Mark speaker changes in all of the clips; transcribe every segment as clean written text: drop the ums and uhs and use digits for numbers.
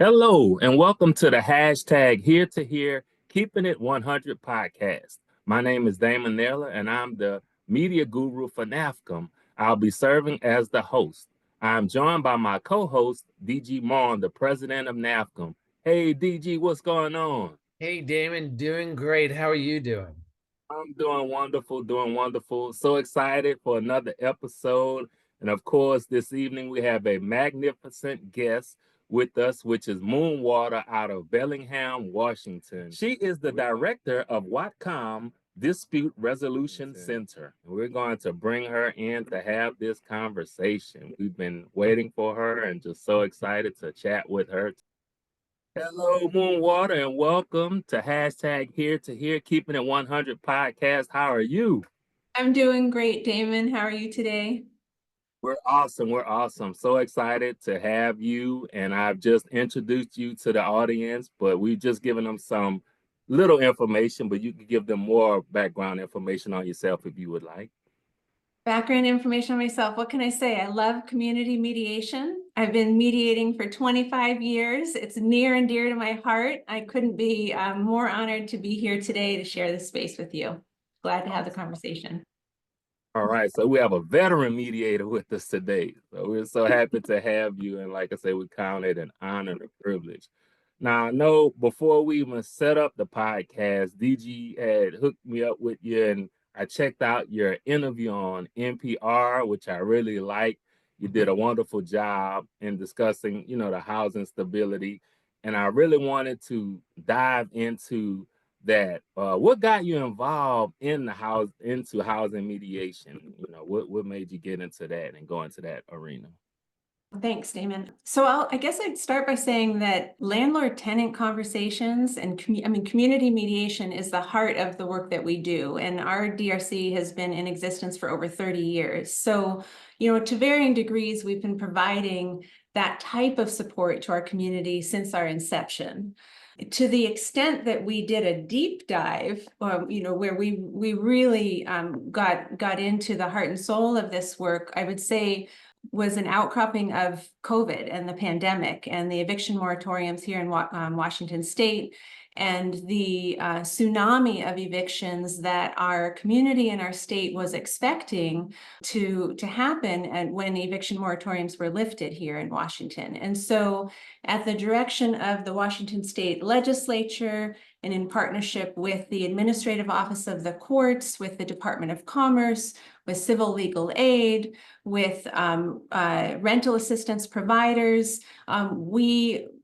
Speaker 1: Hello, and welcome to the hashtag Here to Hear Keeping It 100 podcast. My name is Damon Naylor, and I'm the media guru for NAFCM. I'll be serving as the host. I'm joined by my co-host, DG Mon, the president of NAFCM. Hey, DG, what's going on?
Speaker 2: Hey, Damon, doing great. How are you doing?
Speaker 1: I'm doing wonderful, doing wonderful. So excited for another episode. And of course, this evening we have a magnificent guest with us, which is Moonwater out of Bellingham, Washington. She is the director of Whatcom Dispute Resolution Center. We're going to bring her in to have this conversation. We've been waiting for her and just so excited to chat with her. Hello, Moonwater, and welcome to hashtag Here to Hear Keeping It 100 podcast. How are you?
Speaker 3: I'm doing great, Damon. How are you today?
Speaker 1: We're awesome. We're awesome. So excited to have you. And I've just introduced you to the audience, but we've just given them some little information, but you can give them more background information on yourself if you would like.
Speaker 3: Background information on myself. What can I say? I love community mediation. I've been mediating for 25 years. It's near and dear to my heart. I couldn't be more honored to be here today to share this space with you. Glad to have the conversation.
Speaker 1: All right, so we have a veteran mediator with us today. So we're so happy to have you. And like I say, we count it an honor and a privilege. Now, I know before we even set up the podcast, DG had hooked me up with you, and I checked out your interview on NPR, which I really like. You did a wonderful job in discussing, the housing stability. And I really wanted to dive into that. What got you involved in into housing mediation? What made you get into that and go into that arena?
Speaker 3: Thanks, Damon. So I guess I'd start by saying that landlord-tenant conversations and community mediation is the heart of the work that we do. And our DRC has been in existence for over 30 years. So, to varying degrees, we've been providing that type of support to our community since our inception. To the extent that we did a deep dive, where we really got into the heart and soul of this work, I would say was an outcropping of COVID and the pandemic and the eviction moratoriums here in Washington State, and the tsunami of evictions that our community and our state was expecting to happen and when eviction moratoriums were lifted here in Washington. And so at the direction of the Washington State Legislature and in partnership with the Administrative Office of the Courts, with the Department of Commerce, with civil legal aid, with rental assistance providers,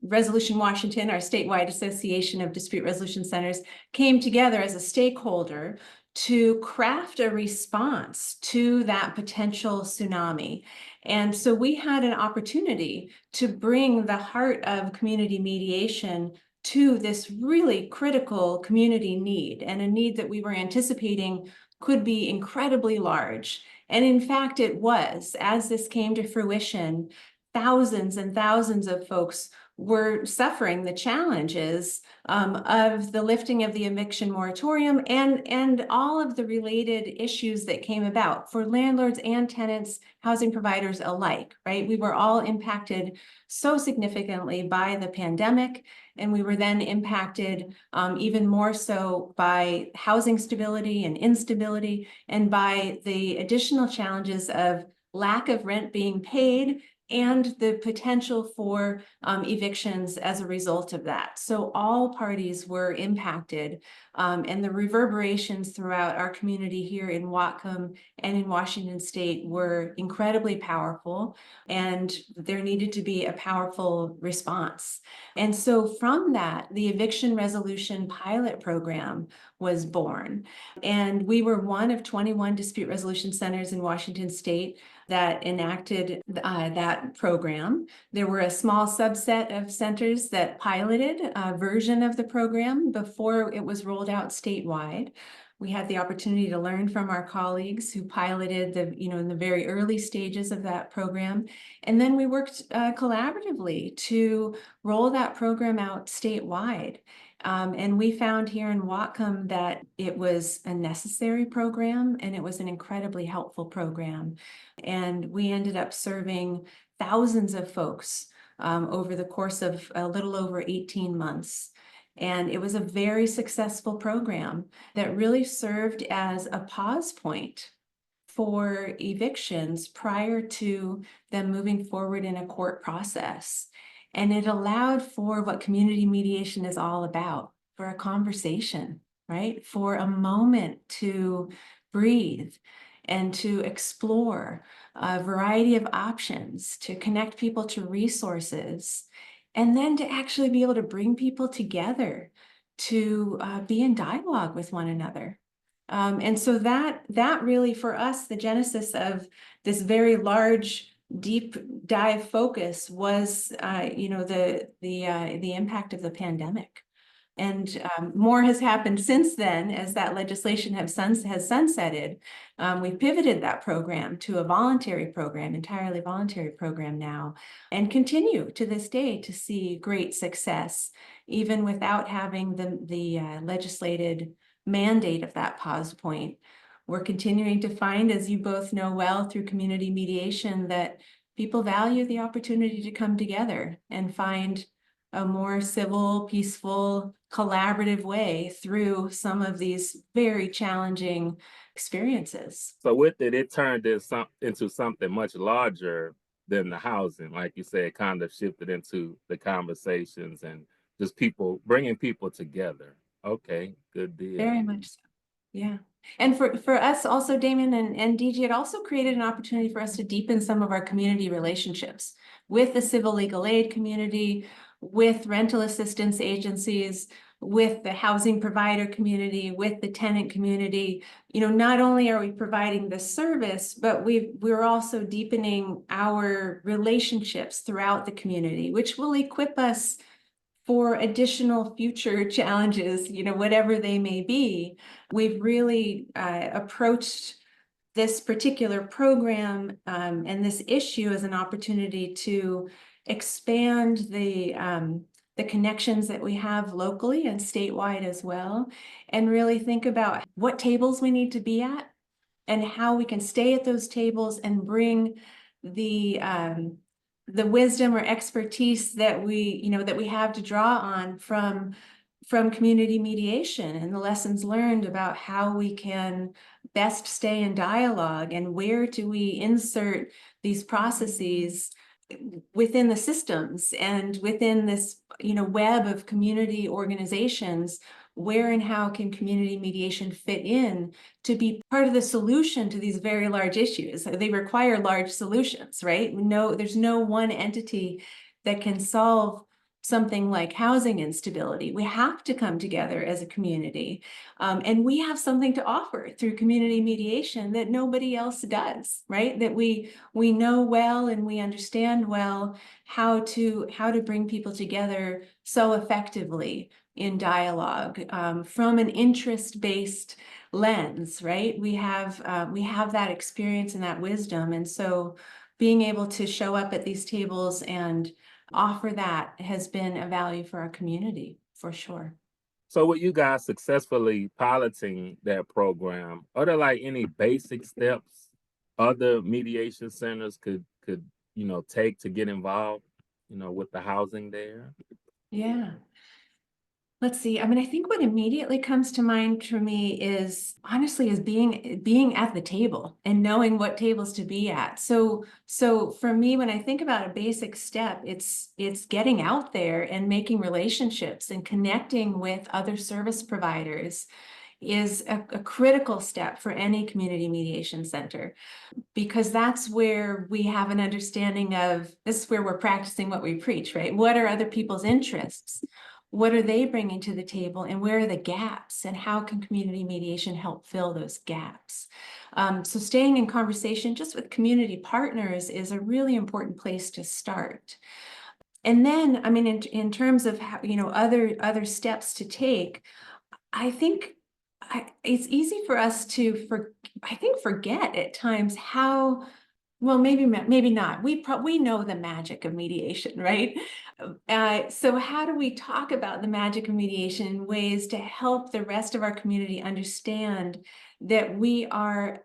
Speaker 3: Resolution Washington, our statewide association of dispute resolution centers, came together as a stakeholder to craft a response to that potential tsunami. And so we had an opportunity to bring the heart of community mediation to this really critical community need, and a need that we were anticipating could be incredibly large. And in fact, it was. As this came to fruition, thousands and thousands of folks were suffering the challenges of the lifting of the eviction moratorium and all of the related issues that came about for landlords and tenants, housing providers alike, right? We were all impacted so significantly by the pandemic, and we were then impacted even more so by housing stability and instability, and by the additional challenges of lack of rent being paid and the potential for evictions as a result of that. So all parties were impacted, and the reverberations throughout our community here in Whatcom and in Washington State were incredibly powerful, and there needed to be a powerful response. And so from that, the eviction resolution pilot program was born. And we were one of 21 dispute resolution centers in Washington State that enacted that program. There were a small subset of centers that piloted a version of the program before it was rolled out statewide. We had the opportunity to learn from our colleagues who piloted in the very early stages of that program. And then we worked collaboratively to roll that program out statewide. And we found here in Whatcom that it was a necessary program, and it was an incredibly helpful program. And we ended up serving thousands of folks over the course of a little over 18 months. And it was a very successful program that really served as a pause point for evictions prior to them moving forward in a court process. And it allowed for what community mediation is all about, for a conversation, right? For a moment to breathe and to explore a variety of options, to connect people to resources, and then to actually be able to bring people together to be in dialogue with one another. And so that really, for us, the genesis of this very large, deep dive focus was, the impact of the pandemic. And more has happened since then as that legislation has sunsetted. We've pivoted that program to a voluntary program, entirely voluntary program now, and continue to this day to see great success, even without having the legislated mandate of that pause point. We're continuing to find, as you both know well through community mediation, that people value the opportunity to come together and find a more civil, peaceful, collaborative way through some of these very challenging experiences.
Speaker 1: So with it, it turned into something much larger than the housing. Like you said, kind of shifted into the conversations and just bringing people together. Okay, good deal.
Speaker 3: Very much so. Yeah. And for us also, Damon and DG, it also created an opportunity for us to deepen some of our community relationships with the civil legal aid community, with rental assistance agencies, with the housing provider community, with the tenant community. Not only are we providing the service, but we're also deepening our relationships throughout the community, which will equip us for additional future challenges, whatever they may be. We've really approached this particular program and this issue as an opportunity to expand the connections that we have locally and statewide as well, and really think about what tables we need to be at and how we can stay at those tables and bring the wisdom or expertise that we have to draw on from community mediation and the lessons learned about how we can best stay in dialogue and where do we insert these processes within the systems and within this web of community organizations. Where and how can community mediation fit in to be part of the solution to these very large issues? They require large solutions, right? There's no one entity that can solve something like housing instability. We have to come together as a community. And we have something to offer through community mediation that nobody else does, right? That we know well and we understand well how to bring people together so effectively in dialogue from an interest-based lens, right? We have that experience and that wisdom. And so being able to show up at these tables and offer that has been a value for our community, for sure.
Speaker 1: So with you guys successfully piloting that program, are there like any basic steps other mediation centers could take to get involved, with the housing there?
Speaker 3: Yeah. Let's see. I mean, I think what immediately comes to mind for me is honestly being at the table and knowing what tables to be at. So for me, when I think about a basic step, it's getting out there and making relationships and connecting with other service providers is a critical step for any community mediation center, because that's where we have an understanding of, this is where we're practicing what we preach, right? What are other people's interests? What are they bringing to the table, and where are the gaps, and how can community mediation help fill those gaps? So staying in conversation just with community partners is a really important place to start. And then, I mean, in terms of how, other steps to take, I think it's easy for us to forget at times how, well, maybe not. We know the magic of mediation, right? So how do we talk about the magic of mediation in ways to help the rest of our community understand that we are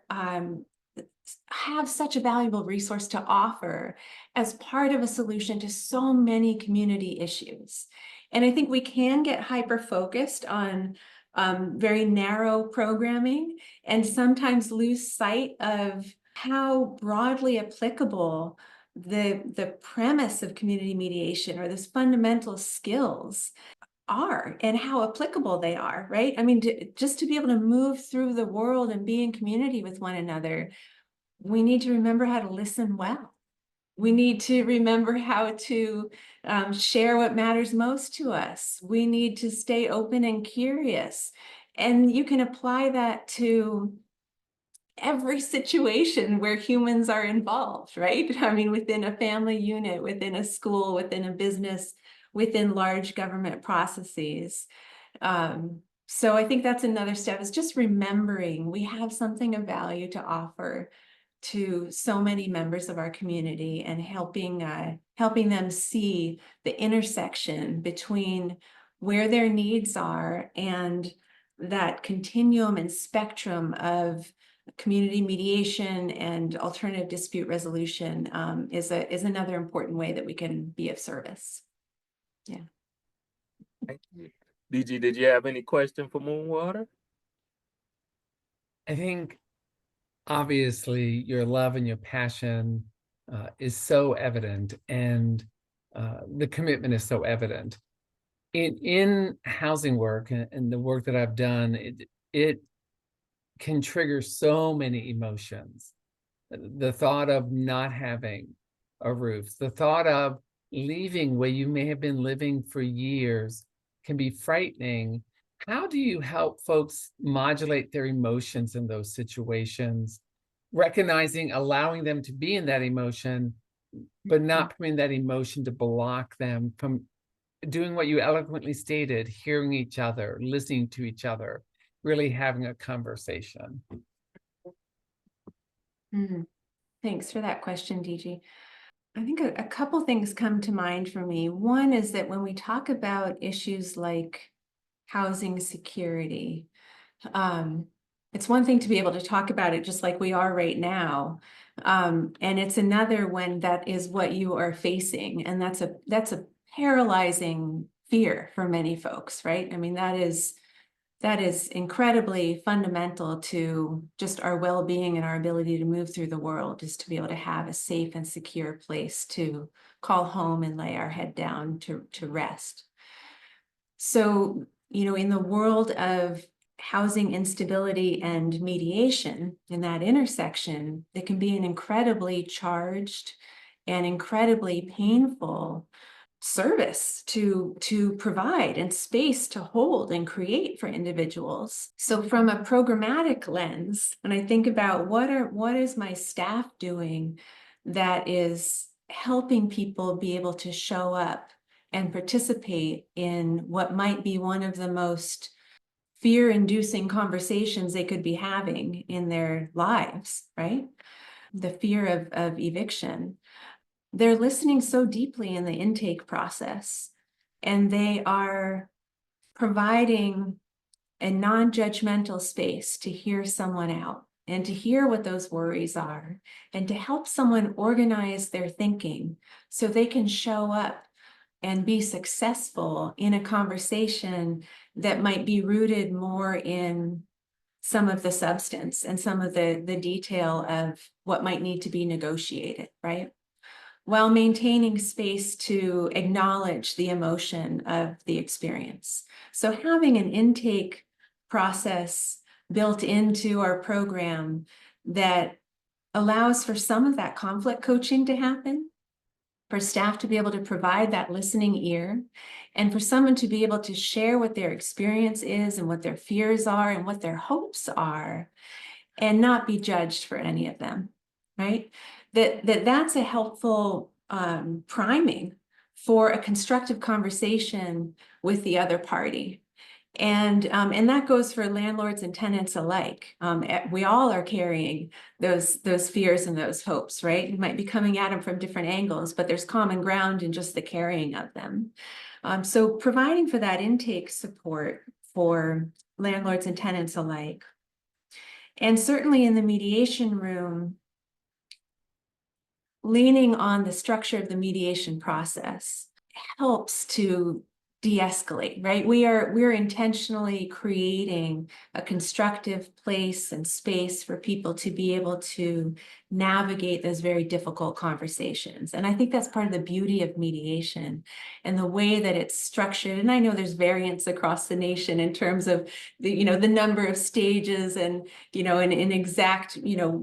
Speaker 3: have such a valuable resource to offer as part of a solution to so many community issues. And I think we can get hyper-focused on very narrow programming and sometimes lose sight of how broadly applicable the premise of community mediation or those fundamental skills are and how applicable they are, right? I mean, just to be able to move through the world and be in community with one another, we need to remember how to listen well. We need to remember how to share what matters most to us. We need to stay open and curious. And you can apply that to every situation where humans are involved, right? I mean, within a family unit, within a school, within a business, within large government processes. So I think that's another step, is just remembering we have something of value to offer to so many members of our community, and helping them see the intersection between where their needs are and that continuum and spectrum of community mediation and alternative dispute resolution is another important way that we can be of service. Yeah.
Speaker 1: Thank you. DG, did you have any question for Moonwater?
Speaker 2: I think obviously your love and your passion is so evident, and the commitment is so evident. In housing work and the work that I've done, it can trigger so many emotions. The thought of not having a roof, the thought of leaving where you may have been living for years can be frightening. How do you help folks modulate their emotions in those situations, recognizing, allowing them to be in that emotion, but not permitting that emotion to block them from doing what you eloquently stated, hearing each other, listening to each other, really having a conversation?
Speaker 3: Thanks for that question, DG. I think a couple things come to mind for me. One is that when we talk about issues like housing security, it's one thing to be able to talk about it just like we are right now. And it's another when that is what you are facing. And that's a paralyzing fear for many folks, right? I mean, that is incredibly fundamental to just our well-being and our ability to move through the world, is to be able to have a safe and secure place to call home and lay our head down to rest. So, in the world of housing instability and mediation, in that intersection, it can be an incredibly charged and incredibly painful service to provide, and space to hold and create for individuals. So from a programmatic lens, when I think about what is my staff doing that is helping people be able to show up and participate in what might be one of the most fear-inducing conversations they could be having in their lives, right? The fear of eviction. They're listening so deeply in the intake process, and they are providing a non-judgmental space to hear someone out and to hear what those worries are, and to help someone organize their thinking so they can show up and be successful in a conversation that might be rooted more in some of the substance and some of the detail of what might need to be negotiated, right? While maintaining space to acknowledge the emotion of the experience. So having an intake process built into our program that allows for some of that conflict coaching to happen, for staff to be able to provide that listening ear, and for someone to be able to share what their experience is and what their fears are and what their hopes are, and not be judged for any of them, right? That's a helpful priming for a constructive conversation with the other party. And that goes for landlords and tenants alike. We all are carrying those fears and those hopes, right? You might be coming at them from different angles, but there's common ground in just the carrying of them. So providing for that intake support for landlords and tenants alike. And certainly in the mediation room, leaning on the structure of the mediation process helps to de-escalate, right? We're intentionally creating a constructive place and space for people to be able to navigate those very difficult conversations. And I think that's part of the beauty of mediation and the way that it's structured. And I know there's variance across the nation in terms of the number of stages and, in exact,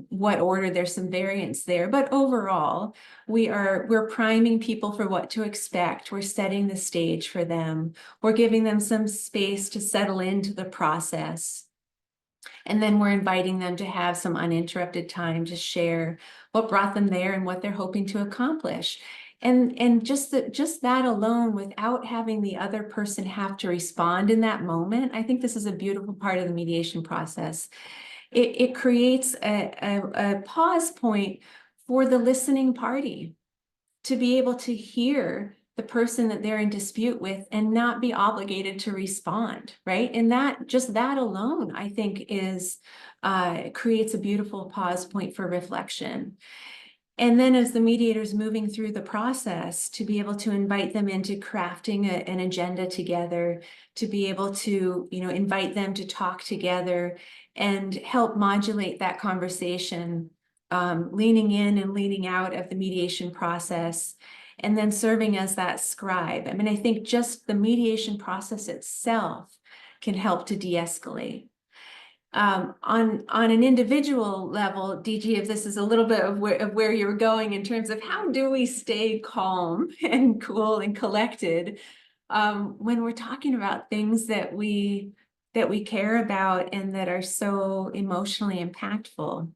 Speaker 3: what order. There's some variance there, but overall, we're priming people for what to expect. We're setting the stage for them. We're giving them some space to settle into the process. And then we're inviting them to have some uninterrupted time to share what brought them there and what they're hoping to accomplish. And just that alone, without having the other person have to respond in that moment, I think this is a beautiful part of the mediation process. It creates a pause point for the listening party to be able to hear the person that they're in dispute with and not be obligated to respond, right? And that alone, I think, creates a beautiful pause point for reflection. And then as the mediator's moving through the process, to be able to invite them into crafting an agenda together, to be able to, invite them to talk together and help modulate that conversation, leaning in and leaning out of the mediation process, and then serving as that scribe. I mean, I think just the mediation process itself can help to de-escalate. On an individual level, DG, if this is a little bit of where you're going in terms of how do we stay calm and cool and collected when we're talking about things that we care about and that are so emotionally impactful.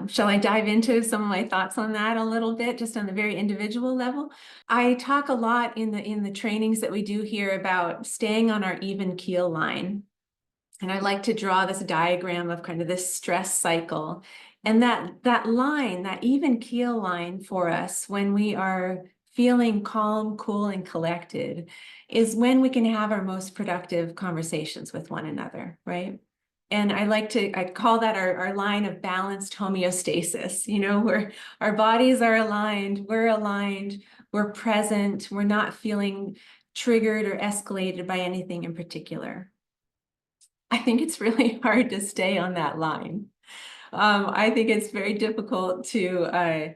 Speaker 3: Shall I dive into some of my thoughts on that a little bit, just on the very individual level? I talk a lot in the trainings that we do here about staying on our even keel line. And I like to draw this diagram of kind of this stress cycle. And that line, that even keel line for us when we are feeling calm, cool, and collected is when we can have our most productive conversations with one another, right? And I call that our line of balanced homeostasis, where our bodies are aligned, we're present, we're not feeling triggered or escalated by anything in particular. I think it's really hard to stay on that line. I think it's very difficult to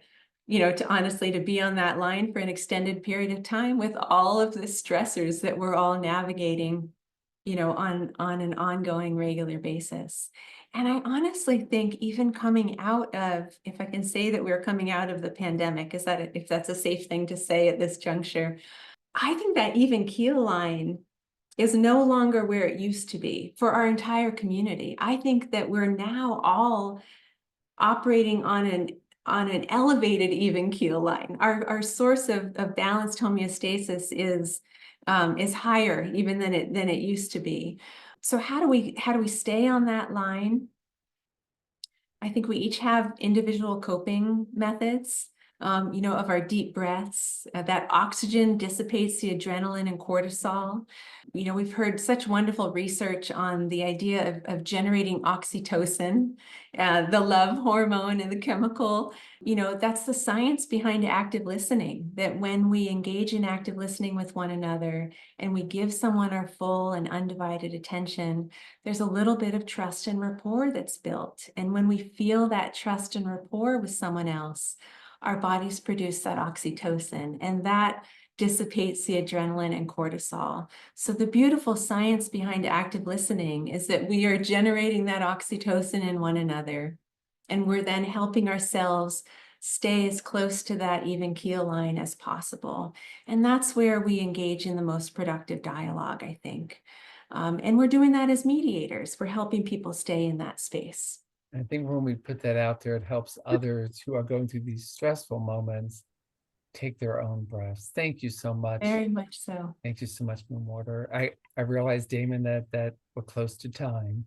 Speaker 3: honestly to be on that line for an extended period of time with all of the stressors that we're all navigating, on an ongoing regular basis. And I honestly think even coming out of, if I can say that we're coming out of the pandemic, if that's a safe thing to say at this juncture, I think that even keel line is no longer where it used to be for our entire community. I think that we're now all operating on an elevated even keel line. Our source of balanced homeostasis is higher even than it used to be. So how do we stay on that line? I think we each have individual coping methods. Of our deep breaths, that oxygen dissipates the adrenaline and cortisol. We've heard such wonderful research on the idea of generating oxytocin, the love hormone and the chemical. That's the science behind active listening, that when we engage in active listening with one another and we give someone our full and undivided attention, there's a little bit of trust and rapport that's built. And when we feel that trust and rapport with someone else, our bodies produce that oxytocin, and that dissipates the adrenaline and cortisol. So the beautiful science behind active listening is that we are generating that oxytocin in one another, and we're then helping ourselves stay as close to that even keel line as possible. And that's where we engage in the most productive dialogue, I think. And we're doing that as mediators. We're helping people stay in that space.
Speaker 2: I think when we put that out there, it helps others who are going through these stressful moments take their own breaths. Thank you so much.
Speaker 3: Very much so.
Speaker 2: Thank you so much, Moonwater. I realized, Damon, that we're close to time.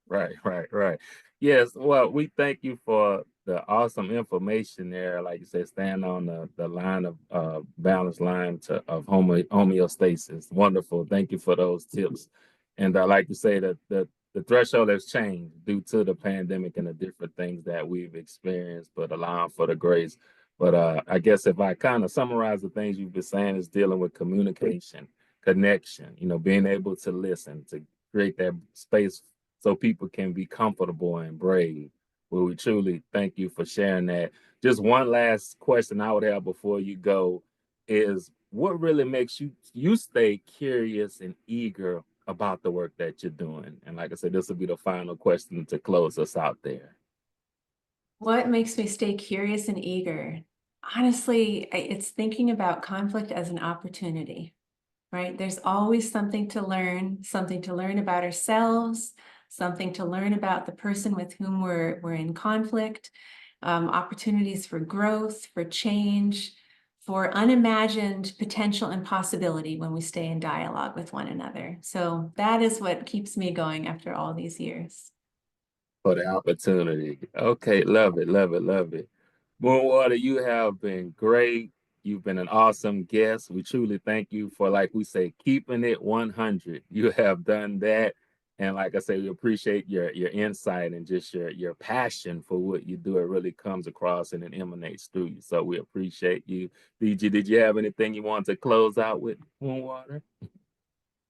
Speaker 1: Right. Yes, well, we thank you for the awesome information there. Like you said, stand on the line of balanced line of homeostasis. Wonderful. Thank you for those tips. And like you say, that the threshold has changed due to the pandemic and the different things that we've experienced, but allowing for the grace. But I guess if I kind of summarize the things you've been saying, is dealing with communication, connection, being able to listen, to create that space so people can be comfortable and brave. Well, we truly thank you for sharing that. Just one last question I would have before you go is, what really makes you stay curious and eager about the work that you're doing? And like I said, this will be the final question to close us out there.
Speaker 3: What makes me stay curious and eager? Honestly, it's thinking about conflict as an opportunity, right? There's always something to learn about ourselves, something to learn about the person with whom we're in conflict, opportunities for growth, for change, for unimagined potential and possibility when we stay in dialogue with one another. So that is what keeps me going after all these years.
Speaker 1: For the opportunity. Okay, love it, love it, love it. Moonwater, you have been great. You've been an awesome guest. We truly thank you for, like we say, keeping it 100. You have done that. And like I say, we appreciate your insight and just your passion for what you do. It really comes across and it emanates through you. So we appreciate you. Did you have anything you want to close out with, Moonwater?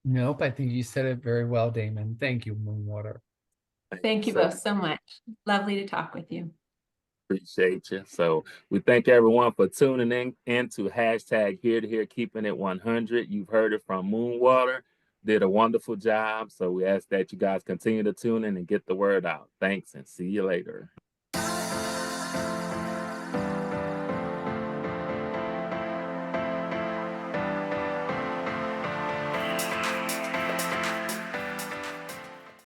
Speaker 2: Nope, I think you said it very well, Damon. Thank you, Moonwater.
Speaker 3: Thank you both so much. Lovely to talk with you.
Speaker 1: Appreciate you. So we thank everyone for tuning in to hashtag Here to Here, keeping it 100. You've heard it from Moonwater. Did a wonderful job. So we ask that you guys continue to tune in and get the word out. Thanks and see you later.